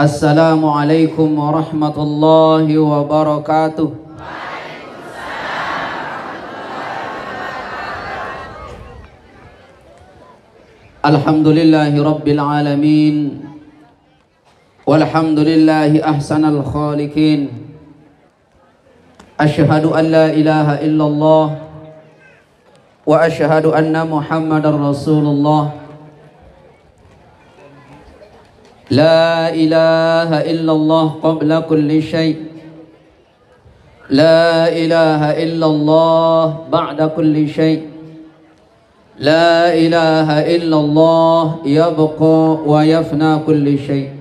Assalamualaikum warahmatullahi wabarakatuh. Alhamdulillahi rabbil alamin. Walhamdulillahi ahsanal khaliqin. Asyhadu an la ilaha illallah wa asyhadu anna Muhammadar Rasulullah. La ilaha illallah qabla kulli syai'. La ilaha illallah ba'da kulli syai'. La ilaha illallah yabqa wa yafna kulli syai'.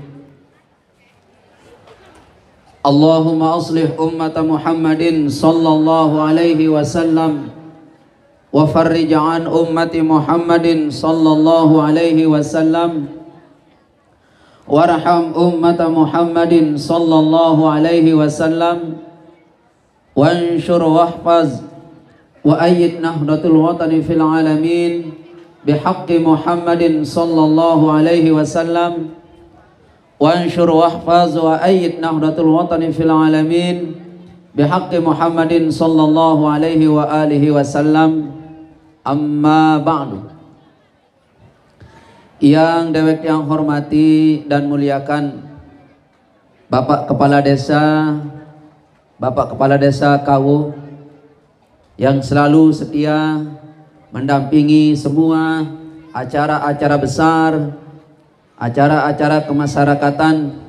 Allahumma aslih ummata Muhammadin sallallahu alaihi wasallam wa farrij an ummati Muhammadin sallallahu alaihi wasallam. Warham ummata Muhammadin sallallahu alaihi wasallam. Wanshur wahfaz wa ayyid nahdatul watani fil alamin bihaqqi Muhammadin sallallahu alaihi wasallam. Wanshur wahfaz wa ayyid nahdatul watani fil alamin bihaqqi Muhammadin sallallahu alaihi wa alihi wasallam. Amma ba'du. Yang dewek yang hormati dan muliakan Bapak Kepala Desa Kawu yang selalu setia mendampingi semua acara-acara besar, acara-acara kemasyarakatan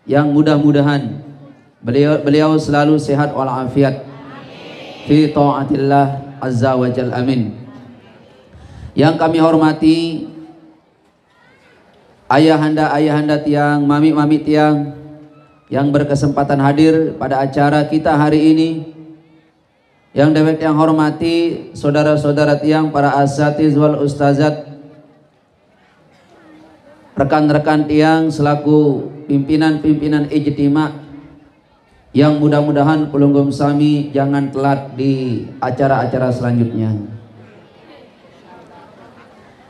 yang mudah-mudahan beliau selalu sehat walafiat fi taatillah azza wa jal, amin. Yang kami hormati ayahanda tiang, mami tiang yang berkesempatan hadir pada acara kita hari ini. Yang dewek yang hormati saudara-saudara tiang, para asatiz wal ustazat, rekan-rekan tiang selaku pimpinan-pimpinan ijtima, yang mudah-mudahan pelunggum sami jangan telat di acara-acara selanjutnya.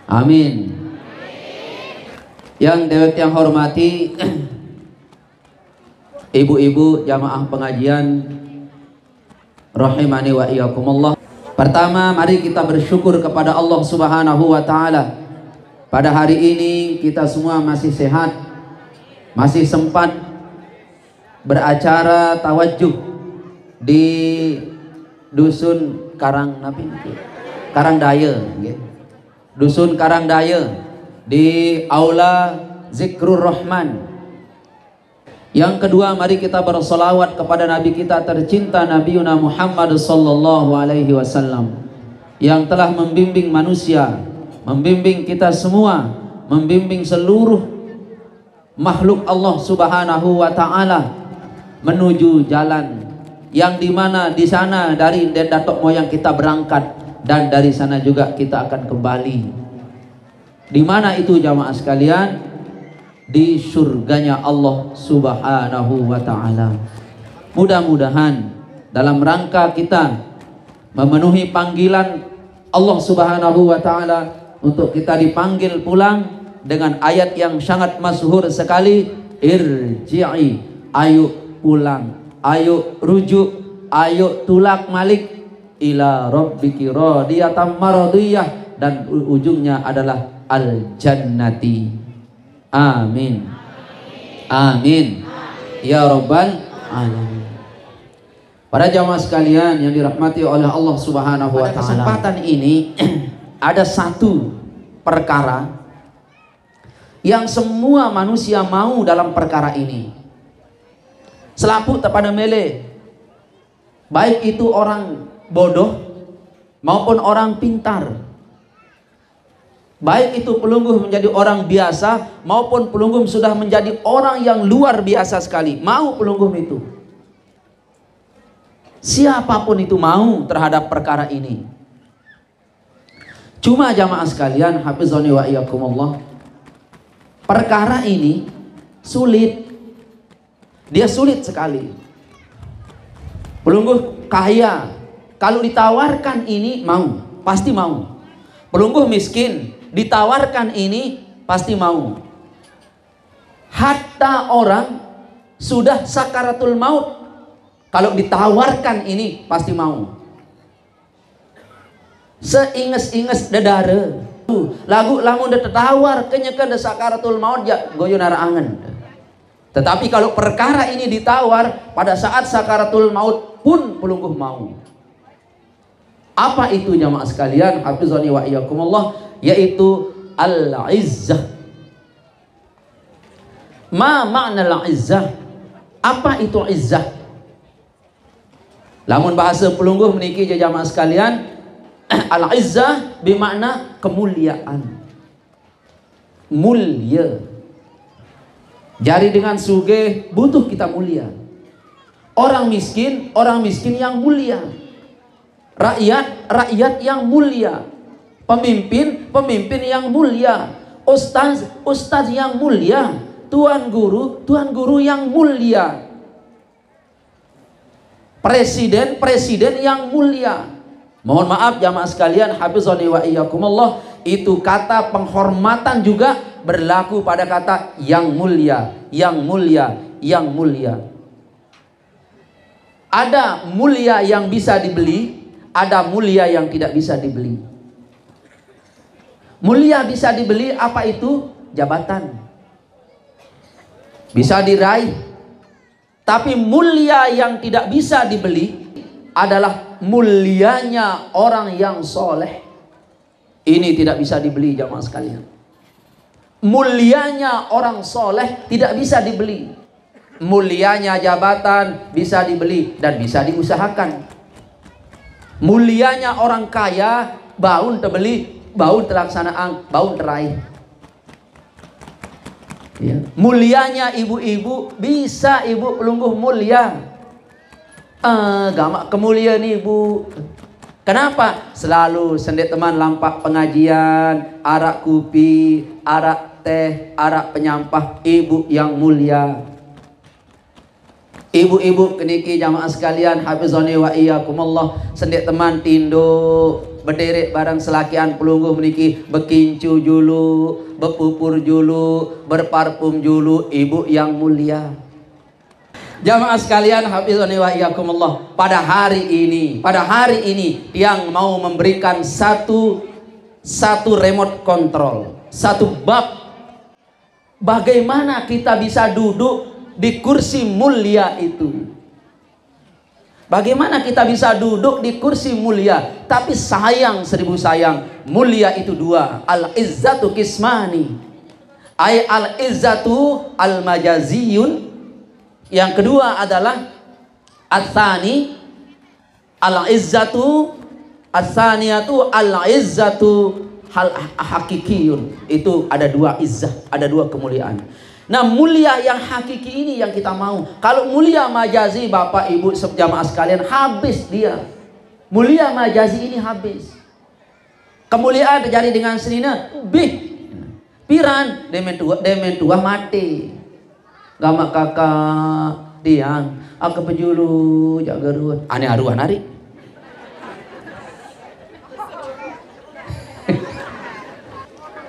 Amin. Yang dewek yang hormati ibu-ibu jamaah pengajian rahimani wa iyyakumullah. Pertama, mari kita bersyukur kepada Allah Subhanahu wa taala. Pada hari ini kita semua masih sehat, masih sempat beracara tawajjuh di dusun Karangdaya, dusun Karangdaya, di aula Zikrur Rahman. Yang kedua, mari kita bersolawat kepada Nabi kita tercinta, Nabiuna Muhammad sallallahu alaihi wasallam, yang telah membimbing manusia, membimbing kita semua, membimbing seluruh makhluk Allah Subhanahu wa taala menuju jalan yang dimana di sana dari datuk moyang kita berangkat, dan dari sana juga kita akan kembali. Di mana itu jamaah sekalian? Di surganya Allah Subhanahu wa taala. Mudah-mudahan dalam rangka kita memenuhi panggilan Allah Subhanahu wa taala untuk kita dipanggil pulang dengan ayat yang sangat masyhur sekali, irji'i, ayo pulang, ayo rujuk, ayo tulak malik ila rabbiki radiyatan maradiyah, dan ujungnya adalah al-jannati. Amin. Amin. Ya rabbal alamin. Para jamaah sekalian yang dirahmati oleh Allah Subhanahu wa taala, pada kesempatan ini ada satu perkara yang semua manusia mau dalam perkara ini. Selaput kepada mele, baik itu orang bodoh maupun orang pintar, baik itu pelungguh menjadi orang biasa maupun pelungguh sudah menjadi orang yang luar biasa sekali, mau pelungguh itu. Siapapun itu mau terhadap perkara ini. Cuma jamaah sekalian, hafizani wa iyyakumullah, perkara ini sulit. Dia sulit sekali. Pelungguh kaya kalau ditawarkan ini mau, pasti mau. Pelungguh miskin ditawarkan ini pasti mau. Hatta orang sudah sakaratul maut, kalau ditawarkan ini pasti mau. Seinges-inges dedara. Lagu lamun udah tertawar kenyekan sakaratul maut ya goyo narangan. Tetapi kalau perkara ini ditawar pada saat sakaratul maut pun pelungguh mau. Apa itu jamaah sekalian? Hafizani wa iyyakumullah, yaitu al-izzah. Ma makna al-izzah? Apa itu izzah? Lamun bahasa pelungguh meniki jamaah sekalian, al-izzah bermakna kemuliaan. Mulia. Jadi dengan sugih butuh kita mulia. Orang miskin yang mulia. Rakyat yang mulia. Pemimpin yang mulia. Ustaz yang mulia. Tuan guru yang mulia. Presiden yang mulia. Mohon maaf jamaah sekalian, hafizani wa iyyakumullah, itu kata penghormatan juga berlaku pada kata yang mulia, yang mulia, yang mulia. Ada mulia yang bisa dibeli, ada mulia yang tidak bisa dibeli. Mulia bisa dibeli, apa itu? Jabatan. Bisa diraih. Tapi mulia yang tidak bisa dibeli adalah mulianya orang yang soleh. Ini tidak bisa dibeli jamaah sekalian. Mulianya orang soleh tidak bisa dibeli. Mulianya jabatan bisa dibeli dan bisa diusahakan. Mulianya orang kaya baun terbeli, baun terlaksanaan, baun teraih. Ya. Mulianya ibu-ibu, bisa ibu pelungguh mulia. Gamak kemuliaan ibu. Kenapa? Selalu sendet teman lampak pengajian, arak kopi, arak teh, arak penyampah, ibu yang mulia. Ibu-ibu keniki jamaah sekalian, hafizani wa iyyakumullah, sendet teman tindo berderet barang selakian pelungguh meniki bekincu julu, berpupur julu, berparfum julu, ibu yang mulia. Jamaah sekalian, hafizani wa iyyakumullah, pada hari ini yang mau memberikan satu remote control, satu bab bagaimana kita bisa duduk di kursi mulia itu. Bagaimana kita bisa duduk di kursi mulia? Tapi sayang, seribu sayang, mulia itu dua. Al-izzatu kismani. Ay al-izzatu al-majaziyun. Yang kedua adalah al-thani. Al-izzatu al-thaniyatu al-izzatu hakikiyun. Itu ada dua izzah, ada dua kemuliaan. Nah, mulia yang hakiki ini yang kita mau. Kalau mulia majazi, bapak ibu jamaah sekalian, habis dia. Mulia majazi ini habis. Kemuliaan terjadi dengan senina piran demen tua mati. Gamak kakak diang aku pejulu jaga ruan aneh aruan hari.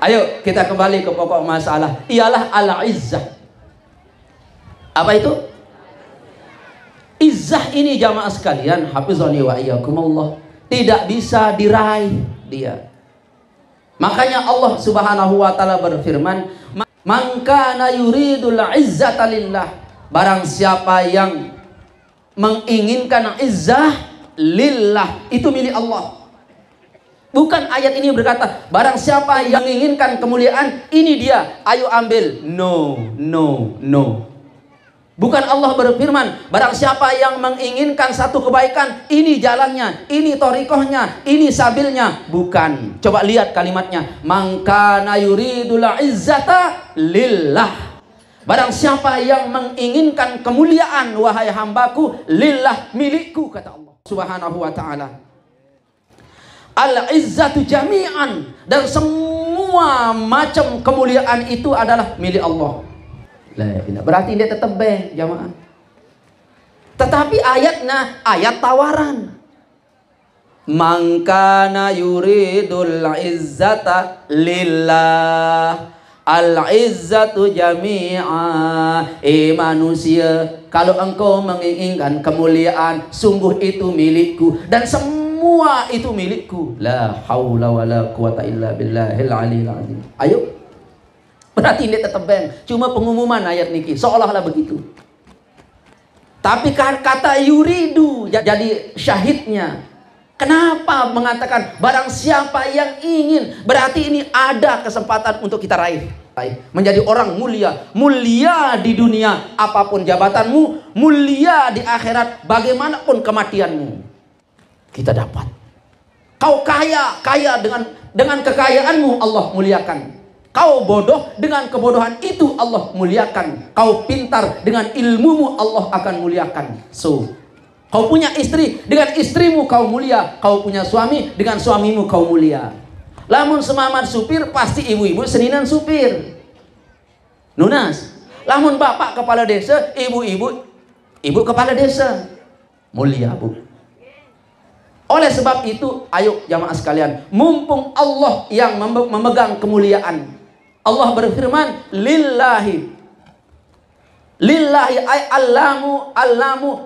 Ayo kita kembali ke pokok masalah, ialah al-izzah. Apa itu? Izzah ini jamaah sekalian, hafizani wa iyyakumullah, tidak bisa diraih dia. Makanya Allah Subhanahu wa taala berfirman, "Man kana yuridul izzata lillah." Barang siapa yang menginginkan izzah lillah, itu milik Allah. Bukan ayat ini berkata, barang siapa yang menginginkan kemuliaan, ini dia, ayo ambil. No, no, no. Bukan Allah berfirman, barang siapa yang menginginkan satu kebaikan, ini jalannya, ini thariqahnya, ini sabilnya. Bukan. Coba lihat kalimatnya. Man kana yuridul izzata lillah. Barang siapa yang menginginkan kemuliaan, wahai hambaku, lillah, milikku, kata Allah Subhanahu wa ta'ala. Al-izzatu jami'an, dan semua macam kemuliaan itu adalah milik Allah. Berarti dia tetap jamaah. Tetapi ayatnya ayat tawaran. Man kana yuridul izzata lillah. Al-izzatu jami'a. Manusia, kalau engkau menginginkan kemuliaan, sungguh itu milikku dan semua itu milikku. La haula wala quwata illa billahil aliyil azim. Ayo. Berarti ini tetap bang. Cuma pengumuman ayat niki seolah-olah begitu. Tapi kan kata yuridu jadi syahidnya. Kenapa mengatakan barang siapa yang ingin, berarti ini ada kesempatan untuk kita raih. Menjadi orang mulia. Mulia di dunia, apapun jabatanmu. Mulia di akhirat, bagaimanapun kematianmu. Kita dapat. Kau kaya dengan kekayaanmu Allah muliakan. Kau bodoh, dengan kebodohan itu Allah muliakan. Kau pintar, dengan ilmumu Allah akan muliakan. So, kau punya istri, dengan istrimu kau mulia. Kau punya suami, dengan suamimu kau mulia. Lamun semamat supir, pasti ibu-ibu seninan supir. Nunas. Lamun bapak kepala desa, ibu kepala desa. Mulia, Bu. Oleh sebab itu, ayo jamaah sekalian, mumpung Allah yang memegang kemuliaan. Allah berfirman, lillahi ay allamu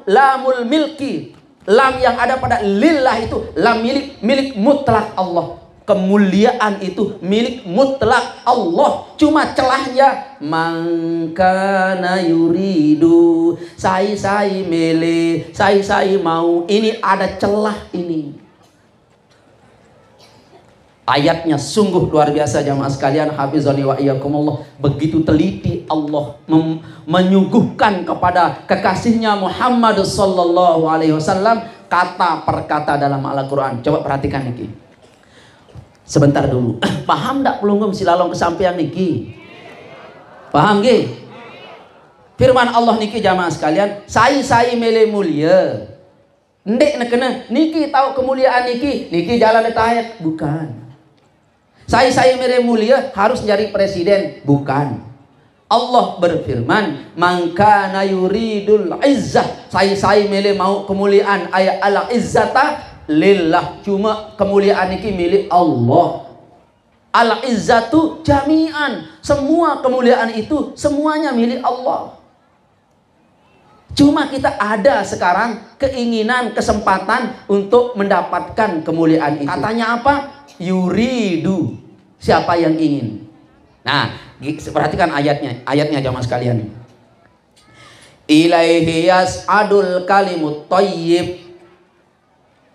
lamul milki. Lam yang ada pada lillah itu lam milik mutlak Allah. Kemuliaan itu milik mutlak Allah. Cuma celahnya mangkana yuridu, sai mele, sai mau. Ini ada celah ini. Ayatnya sungguh luar biasa jamaah sekalian, hafizani wa iyyakumullah. Begitu teliti Allah menyuguhkan kepada kekasihnya Muhammad sallallahu alaihi wasallam kata per kata dalam Al-Qur'an. Coba perhatikan niki. Sebentar dulu. Paham ndak pelunggum silalong kesampean niki? Paham nggih? Firman Allah niki jamaah sekalian, sai mele mulia. Ndek nekena niki tahu kemuliaan niki jalan ayat bukan. Saya mere mulia harus jadi presiden, bukan. Allah berfirman, mangkana yuridul izzah, saya mere mau kemuliaan, ayat al izzata lillah, cuma kemuliaan ini milik Allah. Al izzatu jami'an, semua kemuliaan itu semuanya milik Allah. Cuma kita ada sekarang keinginan, kesempatan untuk mendapatkan kemuliaan itu. Katanya apa? Yuridu, siapa yang ingin. Nah, perhatikan ayatnya jamaah sekalian. Ilaihi yas'adul kalimut thayyib,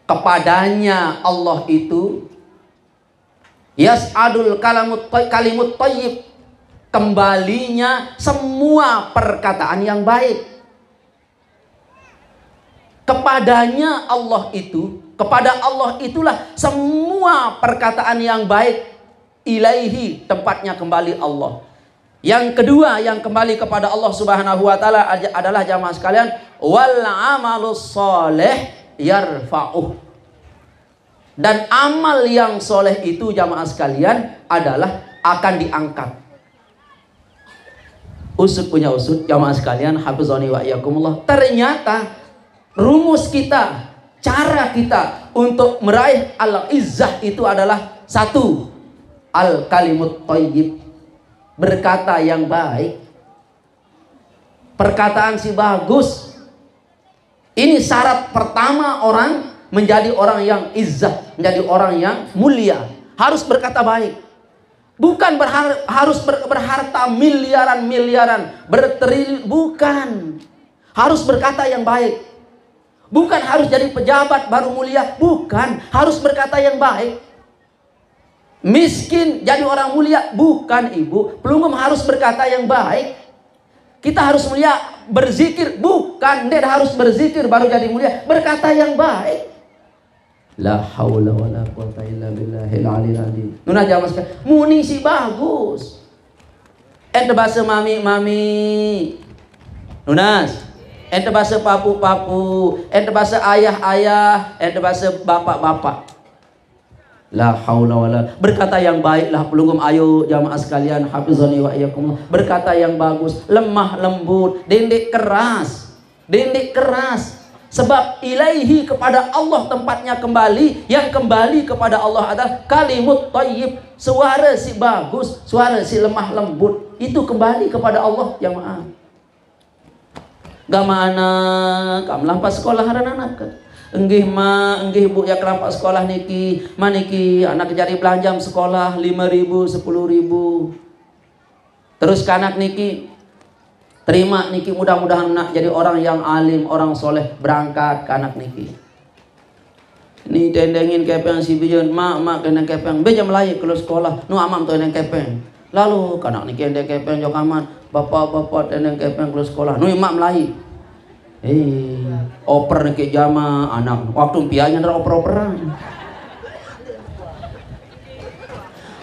kepadanya Allah itu yas'adul kalimut thayyib, kembalinya semua perkataan yang baik. Kepadanya Allah itu, kepada Allah itulah semua perkataan yang baik. Ilaihi, tempatnya kembali Allah. Yang kedua yang kembali kepada Allah Subhanahu wa taala adalah jamaah sekalian, wal amalus sholeh yarfa'uh. Dan amal yang soleh itu jamaah sekalian adalah akan diangkat. Usut punya usut jamaah sekalian, hafizani wa iyyakumullah. Ternyata rumus kita, cara kita untuk meraih al-izzah itu adalah satu, al-kalimut thayyib, berkata yang baik, perkataan si bagus. Ini syarat pertama orang menjadi orang yang izzah, menjadi orang yang mulia, harus berkata baik. Bukan harus berharta miliaran, bertriliun, bukan. Harus berkata yang baik. Bukan harus jadi pejabat baru mulia, bukan. Harus berkata yang baik. Miskin jadi orang mulia, bukan ibu. Pelunggum harus berkata yang baik. Kita harus mulia, berzikir, bukan. Dia harus berzikir baru jadi mulia, berkata yang baik. La haula wala quwata illa billahil aliyil azim. Nuna jamaah sekalian, munisi bagus. Ente bahasa mami. Nunas. Ente bahasa papu, ente bahasa ayah, ente bahasa bapak. La haula wala. Berkata yang baiklah pelunggum, ayo jamaah sekalian, hafizani wa iyyakum. Berkata yang bagus, lemah lembut, dendek keras. Sebab ilaihi, kepada Allah tempatnya kembali. Yang kembali kepada Allah adalah kalimut thayyib, suara si bagus, suara si lemah lembut. Itu kembali kepada Allah yang Maha. Gamana kam lampas sekolah anak ke. Enggih ma, enggih bu ya kelampak sekolah niki, maniki anak cari belanja sekolah 5.000, 10.000. Terus kanak niki terima niki, mudah-mudahan nak jadi orang yang alim, orang soleh, berangkat ke anak niki. Ini tendengin kepeng si bijan, mak kena kepeng, beja Melayu kalau sekolah, nu amam tuh yang kepeng. Lalu kanak niki yang kepeng jauh aman, bapak yang kepeng kalau sekolah, nu mak Melayu. Oper niki jama anak, waktu pianya ada oper-operan.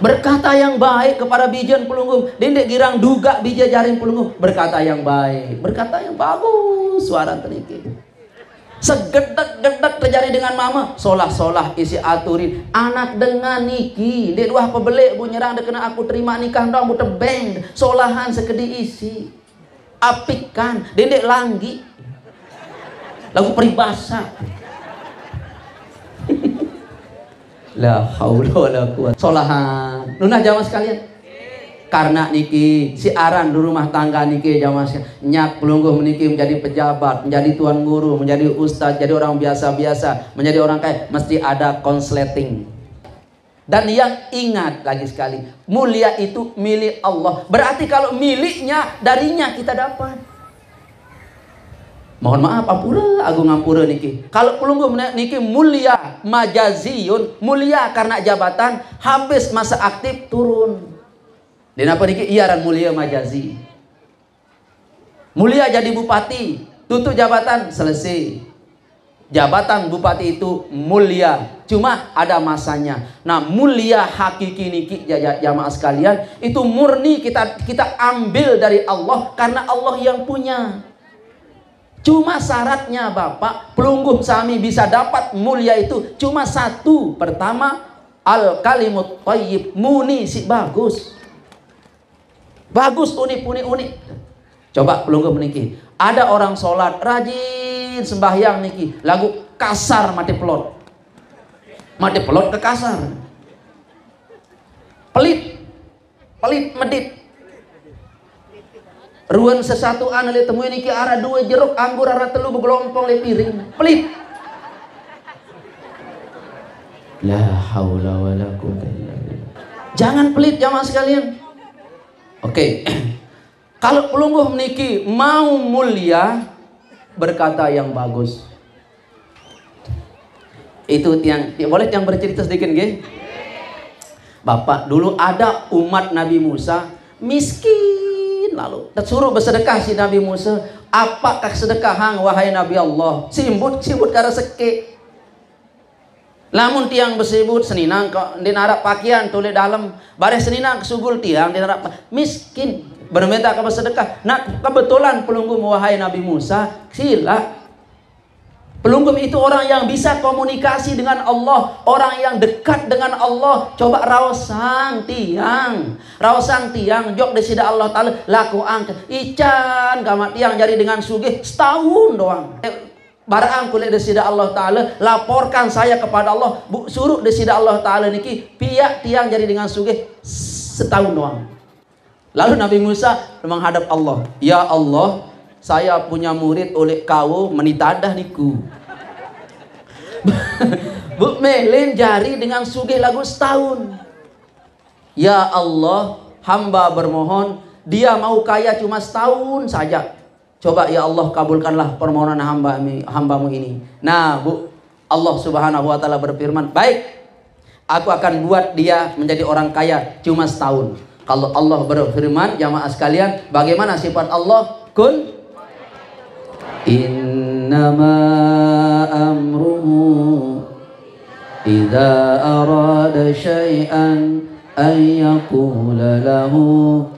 Berkata yang baik kepada bijan pelunggung, dendek girang duga bija jaring pelunggung. Berkata yang baik, berkata yang bagus, suara teniki. Segedek-gedek terjadi dengan mama, solah-solah isi aturin. Anak dengan niki, dek dua pebelek bu nyerang dek kena aku terima nikah dong bu tebeng, solahan sekedi isi. Apikan, dendek langgi. Lagu peribahasa. La haula wala quwwata. Solahan. Nunah jamaah sekalian. Karena niki si aran di rumah tangga niki jamaah sekalian. Nyak pelungguh meniki menjadi pejabat, menjadi tuan guru, menjadi ustaz, jadi orang biasa-biasa, menjadi orang kaya, mesti ada konsleting. Dan yang ingat lagi sekali, mulia itu milik Allah. Berarti kalau miliknya, darinya kita dapat. Mohon maaf, ampura, agung ampura niki. Kalau pelungguh niki mulia majaziyun, mulia karena jabatan, habis masa aktif turun. Dan apa niki iaran mulia majazi. Mulia jadi bupati, tutup jabatan, selesai. Jabatan bupati itu mulia, cuma ada masanya. Nah, mulia hakiki niki jamaah sekalian, itu murni kita ambil dari Allah karena Allah yang punya. Cuma syaratnya Bapak, pelungguh sami bisa dapat mulia itu cuma satu. Pertama, al kalimut thayyib, muni si bagus. Bagus, unik. Coba pelungguh meniki. Ada orang sholat rajin sembahyang niki, lagu kasar mati pelot. Mati pelot ke kasar. Pelit medit. Ruan sesatu ana le temui niki arah dua jeruk anggur arah telu begelompong le piring. Pelit. La haula wala quwwata illa billah. Jangan pelit jamaah sekalian. Oke. Kalau pelungguh niki mau mulia, berkata yang bagus. Itu yang boleh yang bercerita sedikit nggih? Bapak, dulu ada umat Nabi Musa miskin. Lalu disuruh bersedekah si Nabi Musa. Apakah sedekah hang wahai Nabi Allah? Simbut karena seke. Lamun tiang bersibut seninang kok dinarap pakaian tulis dalam bareh seninang kesugul tiang dinarap miskin berminta ke bersedekah. Nah kebetulan pelungguh wahai Nabi Musa, sila. Pelungguh itu orang yang bisa komunikasi dengan Allah, orang yang dekat dengan Allah. Coba raosang tiang jok di sida Allah Ta'ala laku angkat ican kamat tiang jadi dengan sugih setahun doang. Barang kulit di sida Allah Ta'ala, laporkan saya kepada Allah, suruh di sida Allah Ta'ala niki piak tiang jadi dengan sugih setahun doang. Lalu Nabi Musa menghadap Allah, ya Allah, saya punya murid oleh kau menitadah niku. Bu melin jari dengan sugih lagu setahun. Ya Allah, hamba bermohon, dia mau kaya cuma setahun saja. Coba ya Allah kabulkanlah permohonan hambamu ini. Nah bu, Allah subhanahu wa ta'ala berfirman, baik, aku akan buat dia menjadi orang kaya cuma setahun. Kalau Allah berfirman, jamaah sekalian, bagaimana sifat Allah? Kun innama amruhu idza arada syai'an an yaqula lahu.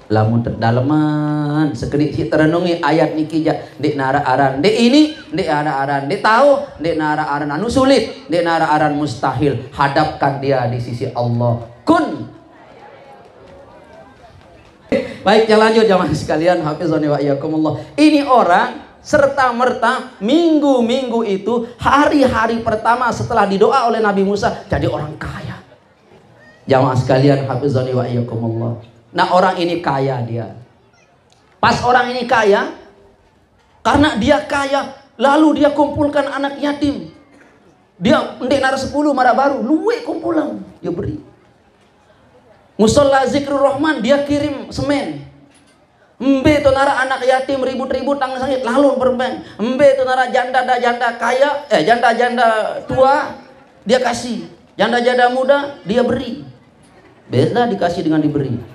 Lamun terdalaman sekedik si terenungi ayat niki ja dek nara aran dek ini dek nara aran dek tahu dek nara aran anu sulit dek nara aran mustahil, hadapkan dia di sisi Allah. Kun Baik, yang lanjut jamaah sekalian, hafizani wa iyyakumullah. Ini orang serta merta minggu-minggu itu, hari-hari pertama setelah didoa oleh Nabi Musa, jadi orang kaya. Jamaah sekalian, hafizani wa iyyakumullah. Nah, orang ini kaya dia. Pas orang ini kaya, karena dia kaya, lalu dia kumpulkan anak yatim. Dia ndek nara 10 marah baru, luwe kumpulan, dia beri. Musola Zikrur Rahman dia kirim semen. Embe tu nara anak yatim ribut-ribut tang sangit lalu berbeng. Embe tu nara janda kaya, janda tua dia kasih. Janda muda dia beri. Beda dikasih dengan diberi.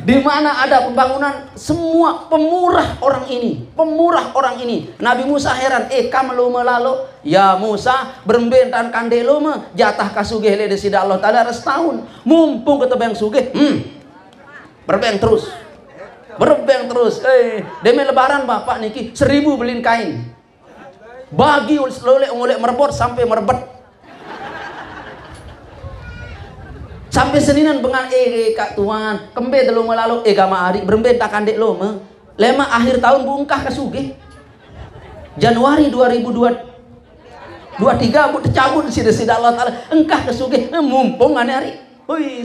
Di mana ada pembangunan, semua pemurah orang ini. Nabi Musa heran, kam lo melalo ya Musa berbentan kandelo mah jatah kasugih le desida Allah taala setahun mumpung ketebeng sugih berbeng terus demi lebaran bapak niki 1000 belin kain bagi oleh merebot sampai merebet. Sampai seninan bengal kak tuan kembe telu melalu gama hari berembe tak kandek lo me lema akhir tahun bungkah kasugih Januari 2023 bu tercabut sida Allah taala engkah kasugih mumpung ane hari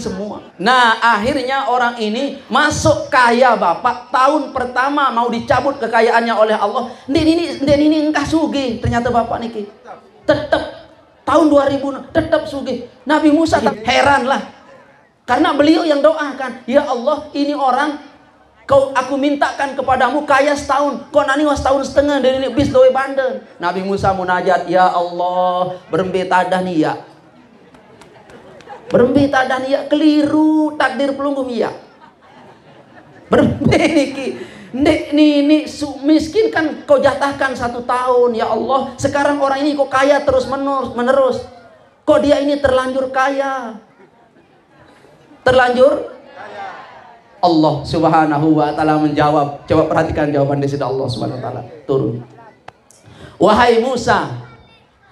semua. Nah akhirnya orang ini masuk kaya bapak, tahun pertama mau dicabut kekayaannya oleh Allah. Ini engkah sugih ternyata bapak niki tetap tahun 2000 tetap sugih. Nabi Musa heran lah, karena beliau yang doakan, ya Allah ini orang aku mintakan kepadamu kaya setahun, kau nani was tahun setengah dari ini bis doe bandel. Nabi Musa munajat, ya Allah berembe tadah nih ya, berembe tadah nih ya, keliru takdir pelunggum ya, berembe niki Ini miskin kan kau jatahkan 1 tahun, ya Allah. Sekarang orang ini kok kaya terus menerus. Kok dia ini terlanjur kaya? Allah Subhanahu wa taala menjawab. Coba perhatikan jawaban dari Allah Subhanahu wa taala. Turun. Wahai Musa,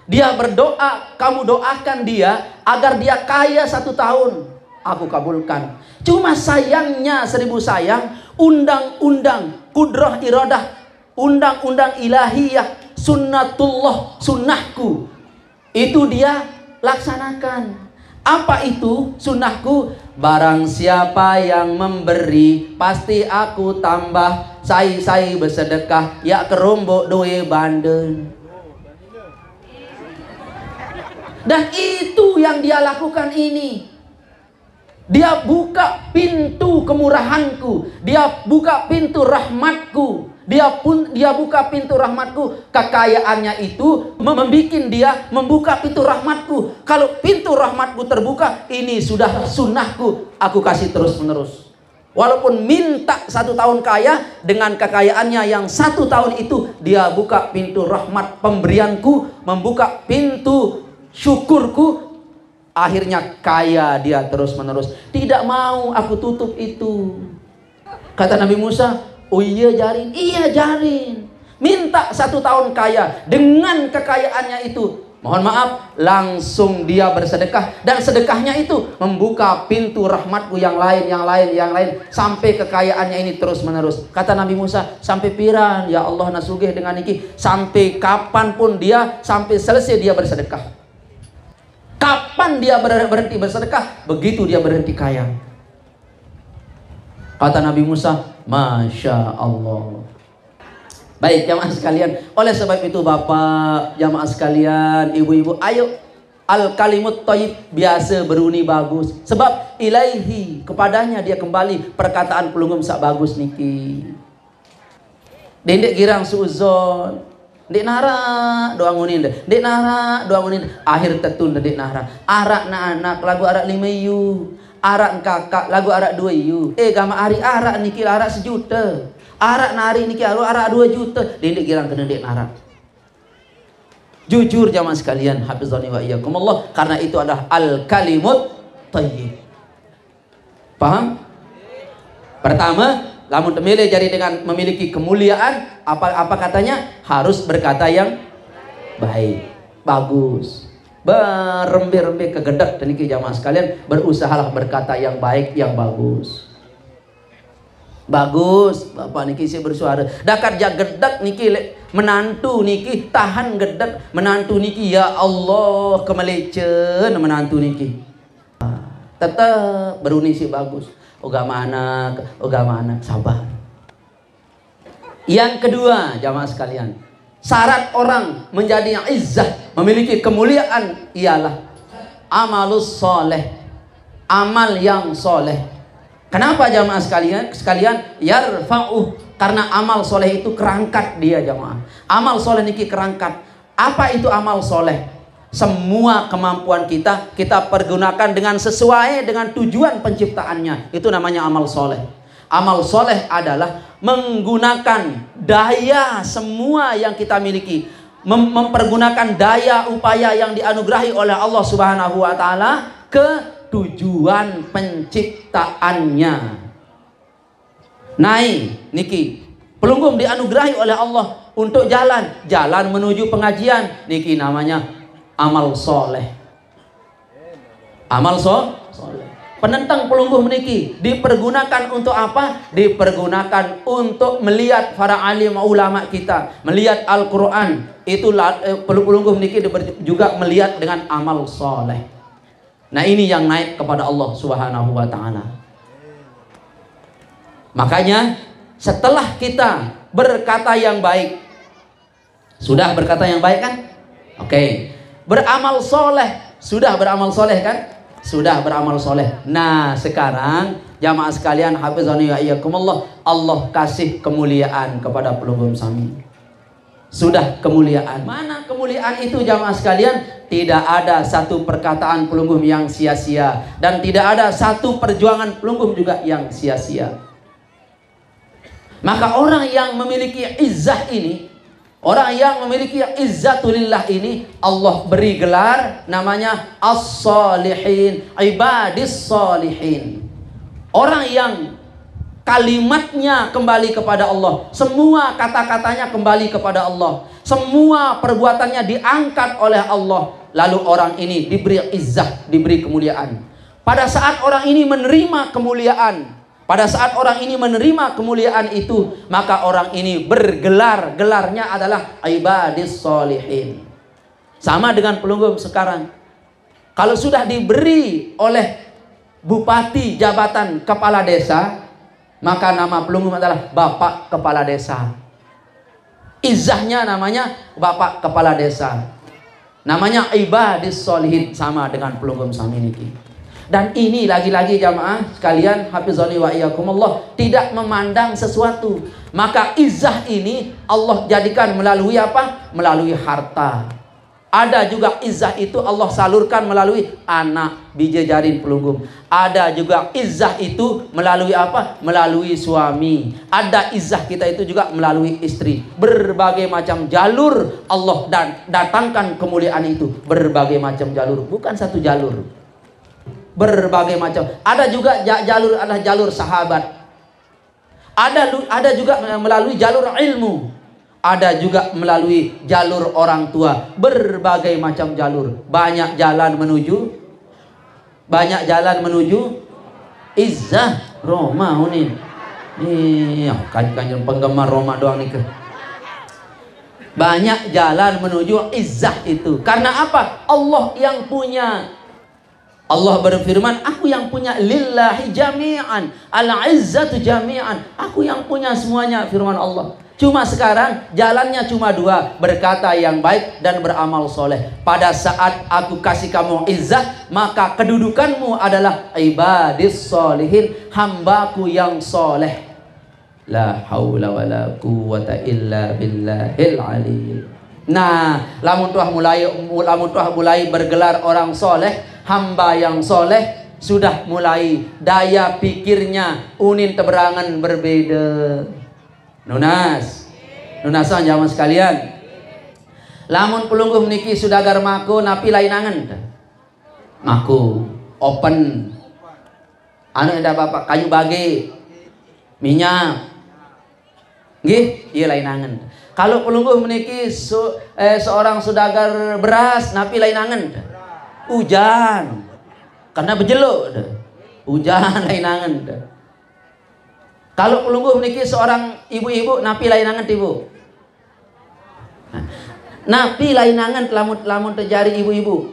dia berdoa, kamu doakan dia agar dia kaya 1 tahun. Aku kabulkan. Cuma sayangnya 1000 sayang, undang-undang kudrah iradah, undang-undang ilahiyah, sunnatullah, sunnahku, itu dia laksanakan. Apa itu sunnahku? Barang siapa yang memberi, pasti aku tambah sai bersedekah, ya kerombok doe bandel. Dan itu yang dia lakukan ini. Dia buka pintu kemurahanku, dia buka pintu rahmatku, dia buka pintu rahmatku. Kekayaannya itu membikin dia membuka pintu rahmatku. Kalau pintu rahmatku terbuka, ini sudah sunnahku, aku kasih terus menerus. Walaupun minta 1 tahun kaya, dengan kekayaannya yang 1 tahun itu dia buka pintu rahmat pemberianku, membuka pintu syukurku. Akhirnya kaya dia terus menerus. Tidak mau aku tutup itu. Kata Nabi Musa, oh iya jarin. Iya jarin. Minta 1 tahun kaya. Dengan kekayaannya itu, mohon maaf, langsung dia bersedekah. Dan sedekahnya itu membuka pintu rahmatku yang lain. Sampai kekayaannya ini terus menerus. Kata Nabi Musa, sampai piran ya Allah nasugih dengan iki. Sampai kapanpun dia, sampai selesai dia bersedekah. Kapan dia berhenti bersedekah, begitu dia berhenti kaya. Kata Nabi Musa, Masya Allah. Baik jamaah sekalian, oleh sebab itu bapak, jamaah sekalian, ibu-ibu, ayo al-kalimut thayyib, biasa beruni bagus. Sebab ilaihi, kepadanya dia kembali, perkataan pelunggum sak bagus niki. Dendek girang suuzon. Dek nara doang unin, dek nara doang unin. Akhir tetun dek nara. Arak na anak lagu arak 5 yu. Arak kakak lagu arak 2 yu. Gama ari arak niki arak 1 juta. Arak nari niki arak 2 juta. Dek girang kena dek nara. Jujur jamaah sekalian, hafizani wa iyyakumullah, karena itu adalah al-kalimut thayyib. Paham? Pertama, lamun temile jadi dengan memiliki kemuliaan, apa katanya? Harus berkata yang baik, bagus. berembe-rembe kegedek dan niki jamaah sekalian, berusahalah berkata yang baik, yang bagus. Bagus, bapak niki sih bersuara. Dakat ja gedek niki menantu niki tahan gedek menantu niki, ya Allah kemelecen menantu niki. Tetap beruni sih bagus. Oga mana sabar. Yang kedua jamaah sekalian, syarat orang menjadi izzah, memiliki kemuliaan ialah amalus soleh, amal yang soleh. Kenapa jamaah sekalian? Yarfa'uh, karena amal soleh itu kerangkat dia jamaah. Amal soleh niki kerangkat. Apa itu amal soleh? Semua kemampuan kita pergunakan dengan sesuai dengan tujuan penciptaannya. Itu namanya amal soleh. Amal soleh adalah menggunakan daya semua yang kita miliki, mempergunakan daya upaya yang dianugerahi oleh Allah Subhanahu wa taala ke tujuan penciptaannya. Niki pelunggung dianugerahi oleh Allah untuk jalan menuju pengajian, niki namanya amal soleh. Amal soleh. Penentang pelungguh meniki dipergunakan untuk apa? Dipergunakan untuk melihat para alim ulama kita, melihat Al-Quran. Itu pelungguh meniki juga melihat dengan amal soleh. Nah ini yang naik kepada Allah Subhanahu wa ta'ala. Makanya setelah kita berkata yang baik, sudah berkata yang baik kan? Oke. Beramal soleh, sudah beramal soleh kan? Sudah beramal soleh. Nah sekarang jamaah sekalian, hafizani wa iyyakumullah, Allah kasih kemuliaan kepada pelungguh sami. Sudah kemuliaan. Mana kemuliaan itu jamaah sekalian? Tidak ada satu perkataan pelungguh yang sia-sia, dan tidak ada satu perjuangan pelungguh juga yang sia-sia. Maka orang yang memiliki izzah ini, orang yang memiliki izzatulillah ini, Allah beri gelar namanya as-salihin, ibadis salihin. Orang yang kalimatnya kembali kepada Allah, semua kata-katanya kembali kepada Allah, semua perbuatannya diangkat oleh Allah. Lalu orang ini diberi izzah, diberi kemuliaan. Pada saat orang ini menerima kemuliaan, pada saat orang ini menerima kemuliaan itu, maka orang ini bergelar, gelarnya adalah ibadis solihin. Sama dengan pelungguh sekarang. Kalau sudah diberi oleh bupati jabatan kepala desa, maka nama pelungguh adalah Bapak Kepala Desa. Izzahnya namanya Bapak Kepala Desa. Namanya ibadis solihin, sama dengan pelungguh sami niki. Dan ini lagi-lagi jamaah sekalian, hafizani wa iyyakumullah, tidak memandang sesuatu. Maka izzah ini Allah jadikan melalui apa? Melalui harta. Ada juga izzah itu Allah salurkan melalui anak, bijejarin pelungguh. Ada juga izzah itu melalui apa? Melalui suami. Ada izzah kita itu juga melalui istri. Berbagai macam jalur Allah dan datangkan kemuliaan itu. Berbagai macam jalur, bukan satu jalur. Berbagai macam. Ada juga jalur adalah jalur sahabat. Ada juga melalui jalur ilmu. Ada juga melalui jalur orang tua. Berbagai macam jalur. Banyak jalan menuju izzah Roma ini. Kan penggemar Roma doang nih. Banyak jalan menuju izzah itu. Karena apa? Allah yang punya. Allah berfirman, aku yang punya, lillahi jami'an, al-izzatu jami'an, aku yang punya semuanya, firman Allah. Cuma sekarang jalannya cuma dua, berkata yang baik dan beramal soleh. Pada saat aku kasih kamu izzah, maka kedudukanmu adalah ibadis solihin, hambaku yang soleh. La haula wa la quwwata illa billahil aliyil. Nah, lamun tuah mulai bergelar orang soleh, hamba yang soleh, sudah mulai daya pikirnya unin teberangan berbeda. Nunasan jamaah sekalian. Lamun pelungguh niki sudagar maku napi lainangan. Maku open. Anu ada bapak kayu bage, minyak. Nggih, iya lainangan. Kalau pelungguh meniki seorang sudagar beras napi lainangan. Hujan. Karena bejeluk. Hujan lainangan. Kalau pelungguh niki seorang ibu-ibu napi lainangan ibu. Napi lainangan lamun terjadi ibu-ibu.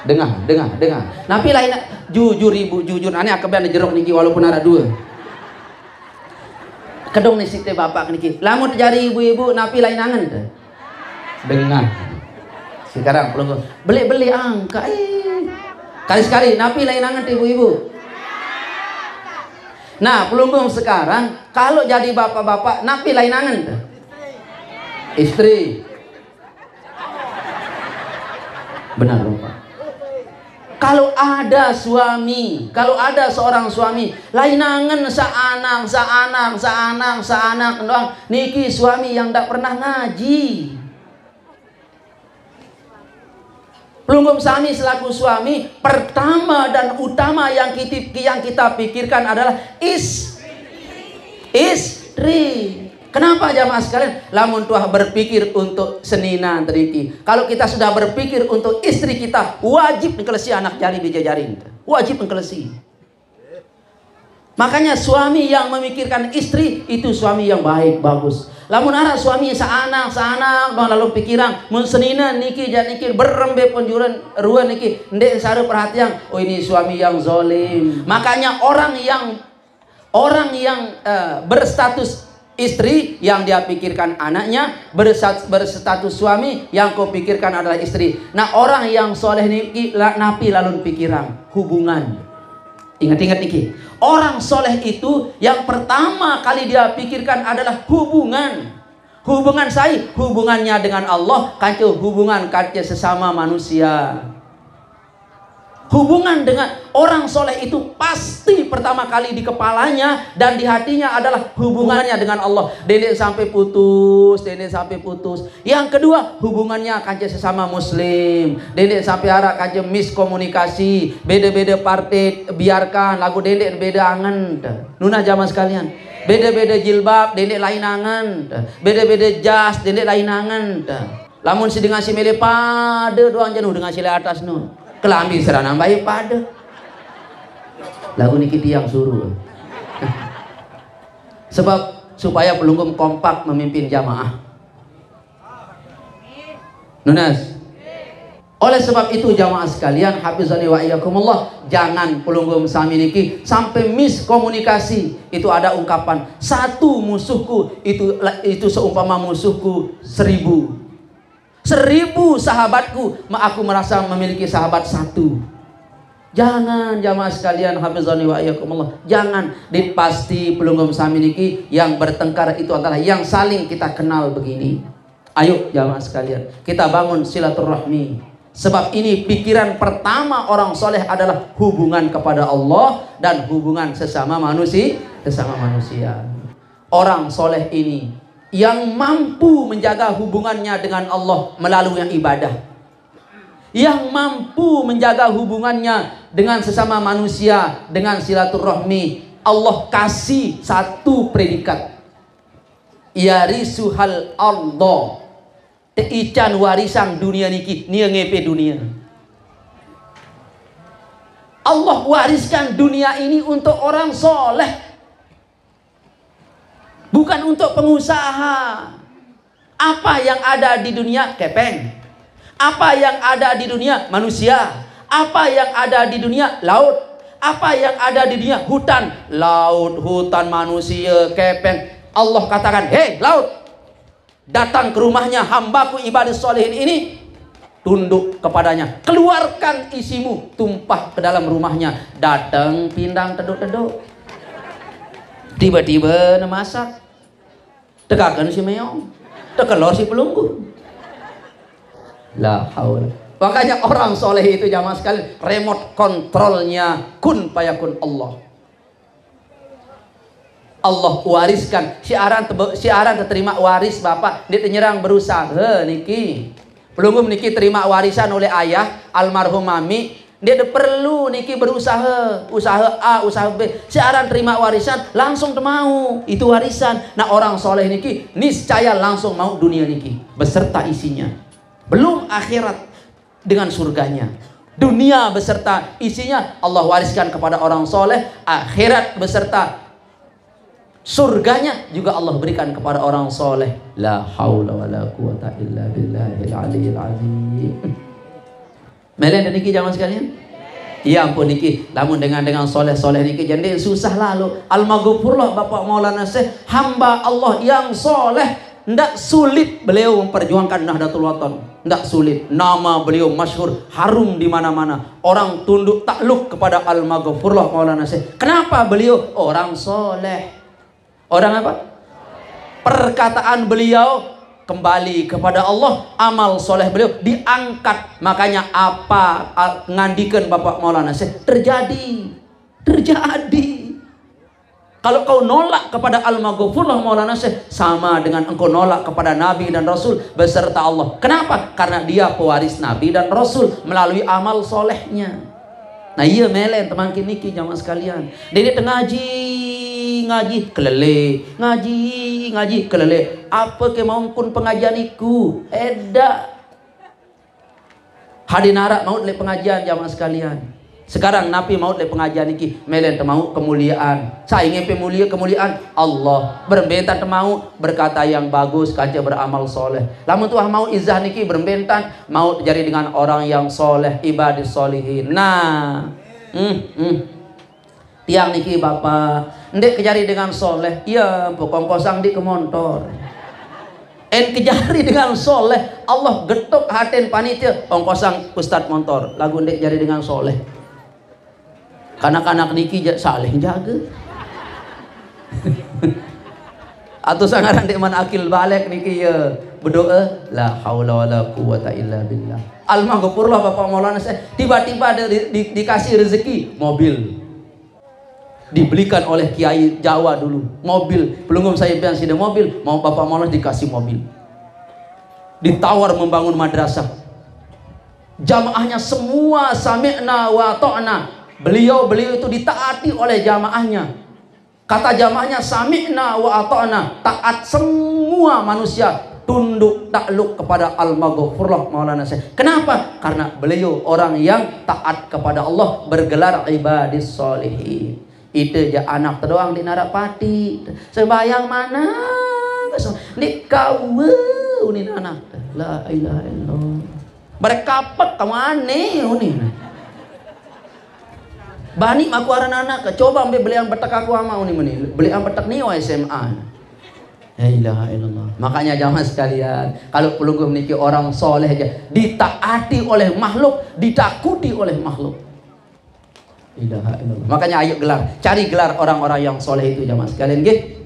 Dengar. Napi lain jujur ibu, jujur. Ane akeban jerok niki walaupun ada dua. Kedong nih site bapak niki. Lamun terjadi ibu-ibu napi lainangan. Dengar. Sekarang pelungguh beli angka. Kali-sekali napi lainangan ibu-ibu. Nah, pelungguh sekarang kalau jadi bapak-bapak napi lainangan. Istri. Benar Bapak. Kalau ada suami, kalau ada seorang suami lainangan seanak doang, niki suami yang tidak pernah ngaji. Pelungguh sami selaku suami pertama dan utama yang kita pikirkan adalah istri. Kenapa jamaah sekalian? Lamun tuah berpikir untuk seninan teriki. Kalau kita sudah berpikir untuk istri kita, wajib ngelesi anak jari dijajarin. Wajib ngelesi. Makanya suami yang memikirkan istri itu suami yang baik, bagus. Lamun ada suami seanak dong lalu pikiran mun seninan niki janiki berembe penjuran ruan niki ndek saru perhatian, oh ini suami yang zalim. Makanya orang yang berstatus istri yang dia pikirkan anaknya, berstatus suami yang kau pikirkan adalah istri. Nah, orang yang soleh niki napi lalu pikiran hubungan. Ingat-ingat niki. Orang soleh itu yang pertama kali dia pikirkan adalah hubungan. Hubungan hubungannya dengan Allah, kancu hubungan kancu sesama manusia. Hubungan dengan orang soleh itu pasti pertama kali di kepalanya dan di hatinya adalah hubungannya dengan Allah. Dede sampai putus. Yang kedua, hubungannya kanca sesama muslim. Dede sampai arah kanca miskomunikasi. Beda-beda partai biarkan lagu dede beda angan. Nuna jamaah sekalian. Beda-beda jilbab, dede lain angan. Beda-beda jas, dede lain angan. Lamun si dengan si mele pada doang jenuh dengan si atas nu. Kelambi seranang bayi pada lagu niki tiang suruh. Sebab supaya pelungguh kompak memimpin jamaah. Nunas. Oleh sebab itu jamaah sekalian, hafizani wa iyyakumullah, jangan pelungguh sami niki sampai miskomunikasi. Itu ada ungkapan, satu musuhku itu seumpama musuhku 1000. 1000 sahabatku, aku merasa memiliki sahabat 1. Jangan jamaah sekalian, hafizani wa iyyakumullah, jangan dipasti pelungguh sami niki yang bertengkar itu adalah yang saling kita kenal begini. Ayo jamaah sekalian, kita bangun silaturahmi. Sebab ini pikiran pertama orang soleh adalah hubungan kepada Allah dan hubungan sesama manusia. Orang soleh ini yang mampu menjaga hubungannya dengan Allah melalui yang ibadah, yang mampu menjaga hubungannya dengan sesama manusia dengan silaturahmi, Allah kasih satu predikat, yarisuhal ardo, teican warisan dunia niki nia ngepe dunia. Allah wariskan dunia ini untuk orang soleh, bukan untuk pengusaha. Apa yang ada di dunia kepeng, apa yang ada di dunia manusia, apa yang ada di dunia laut, apa yang ada di dunia hutan, laut, hutan, manusia, kepeng. Allah katakan, hei laut, datang ke rumahnya hambaku ibadah solehin ini, tunduk kepadanya, keluarkan isimu, tumpah ke dalam rumahnya. Datang pindang teduk-teduk, tiba-tiba masak, tegakan si meong, tekelor si pelungguh. La haul. Makanya orang soleh itu jamaah sekalian, remote kontrolnya kun payakun Allah. Allah wariskan. Siaran terima waris bapak, dia nyerang berusaha niki. Pelungguh niki terima warisan oleh ayah almarhum mami. Dia perlu niki berusaha, usaha A, usaha B. Siaran terima warisan langsung mau itu warisan. Nah orang soleh niki niscaya langsung mau dunia niki beserta isinya. Belum akhirat. dengan surganya. Dunia beserta isinya Allah wariskan kepada orang soleh. Akhirat beserta surganya juga Allah berikan kepada orang soleh. La haula wa la quwata illa billahil aliyil azim. Melen niki jamaah sekalian. Ya ampun niki, namun dengan soleh-soleh niki jadi susah lalu. Al-Maghfurullah Bapak Maulana Syekh, hamba Allah yang soleh, ndak sulit beliau memperjuangkan Nahdlatul Wathon. Ndak sulit. Nama beliau masyhur, harum di mana-mana. Orang tunduk takluk kepada Al-Maghfurullah Maulana Syekh. Kenapa beliau orang soleh? Orang apa? Perkataan beliau kembali kepada Allah, amal soleh beliau diangkat. Makanya apa ngandikan Bapak Maulana Syekh terjadi. Kalau kau nolak kepada Al-Maghfurullah Maulana Syekh, sama dengan engkau nolak kepada Nabi dan Rasul beserta Allah. Kenapa? Karena dia pewaris Nabi dan Rasul melalui amal solehnya. Nah iya melen teman kini jamaah sekalian. Dia ngaji kelele, ngaji kelele. Apa ke mau kun pengajian iku? Eda. Hadinara mau le pengajian jamaah sekalian. Sekarang napi mau le pengajian iki, melen temau kemuliaan. Saya ingin kemuliaan Allah. Berbentan temau berkata yang bagus, kaca beramal soleh. Lamun tuah mau izah niki berbentan mau jadi dengan orang yang soleh, ibadis solihin. Nah, tiang niki bapak ndek kejari dengan soleh, iya pokok kosang di ke motor. Kejari dengan soleh, Allah getuk haten panitia ongkosang ustad motor. Lagu ndek jari dengan soleh. Kanak-kanak niki saling jaga. Atau sangaran dek man akil balik niki ya berdoa la haula wala quwata illa billah. Al-Maghfurullah Bapak Maulana Syekh tiba-tiba dikasih rezeki mobil. Dibelikan oleh Kiai Jawa dulu mobil. Belum saya bilang sudah mobil, mau Bapak Maulana dikasih mobil. Ditawar membangun madrasah. Jamaahnya semua sami'na wa ta'na. Beliau itu ditaati oleh jamaahnya. Kata jamaahnya sami'na wa ata'na, taat semua manusia, tunduk takluk kepada Al-Maghfurullah Maulana Syekh. Kenapa? Karena beliau orang yang taat kepada Allah, bergelar ibadis solihin. Itu aja anak terdoang di Narapati. Sembayang mana? Nik kau ini anak. La ilaha illallah. Berkapak kamu aneh ini. Bani aku anak coba ambil beli yang betek aku ama uni meni. Beli yang betek ni SMA. La ilaha illallah. Makanya jamaah sekalian, kalau pelungguh niki orang soleh aja ditaati oleh makhluk, ditakuti oleh makhluk. La ilaha illallah. Makanya ayo gelar, cari gelar orang-orang yang soleh itu jamaah sekalian nggih.